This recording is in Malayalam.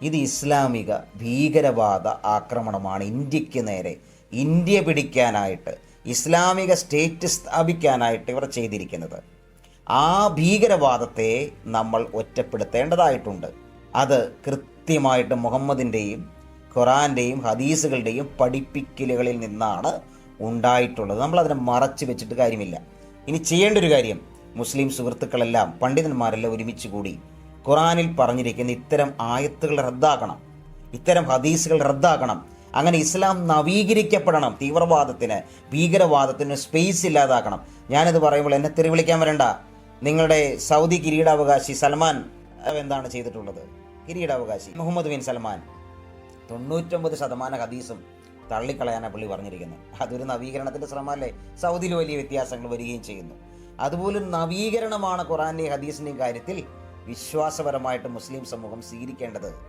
ഇത് ഇസ്ലാമിക ഭീകരവാദ ആക്രമണമാണ്. ഇന്ത്യക്ക് നേരെ, ഇന്ത്യ പിടിക്കാനായിട്ട്, ഇസ്ലാമിക സ്റ്റേറ്റ് സ്ഥാപിക്കാനായിട്ട് ഇവർ ചെയ്തിരിക്കുന്നത്. ആ ഭീകരവാദത്തെ നമ്മൾ ഒറ്റപ്പെടുത്തേണ്ടതായിട്ടുണ്ട്. അത് കൃത്യമായിട്ട് മുഹമ്മദിൻ്റെയും ഖുറാൻ്റെയും ഹദീസുകളുടെയും പഠിപ്പിക്കലുകളിൽ നിന്നാണ് ഉണ്ടായിട്ടുള്ളത്. നമ്മളതിനെ മറച്ചു വെച്ചിട്ട് കാര്യമില്ല. ഇനി ചെയ്യേണ്ട ഒരു കാര്യം, മുസ്ലിം സുഹൃത്തുക്കളെല്ലാം, പണ്ഡിതന്മാരെല്ലാം ഒരുമിച്ച് കൂടി ഖുറാനിൽ പറഞ്ഞിരിക്കുന്ന ഇത്തരം ആയത്തുകൾ റദ്ദാക്കണം, ഇത്തരം ഹദീസുകൾ റദ്ദാക്കണം. അങ്ങനെ ഇസ്ലാം നവീകരിക്കപ്പെടണം. തീവ്രവാദത്തിന്, ഭീകരവാദത്തിന് സ്പേസ് ഇല്ലാതാക്കണം. ഞാനിത് പറയുമ്പോൾ എന്നെ തെറി വിളിക്കാൻ വരണ്ട. നിങ്ങളുടെ സൗദി കിരീടാവകാശി സൽമാൻ എന്താണ് ചെയ്തിട്ടുള്ളത്? കിരീടാവകാശി മുഹമ്മദ് ബിൻ സൽമാൻ 99% ഹദീസും തള്ളിക്കളയാനാണ് പുള്ളി പറഞ്ഞിരിക്കുന്നത്. അതൊരു നവീകരണത്തിൻ്റെ ശ്രമമല്ലേ? സൗദിയിൽ വലിയ വ്യത്യാസങ്ങൾ വരികയും ചെയ്യുന്നു. അതുപോലൊരു നവീകരണമാണ് ഖുറാൻ്റെയും ഹദീസിൻ്റെയും കാര്യത്തിൽ വിശ്വാസപരമായിട്ട് മുസ്ലിം സമൂഹം സ്വീകരിക്കേണ്ടത്.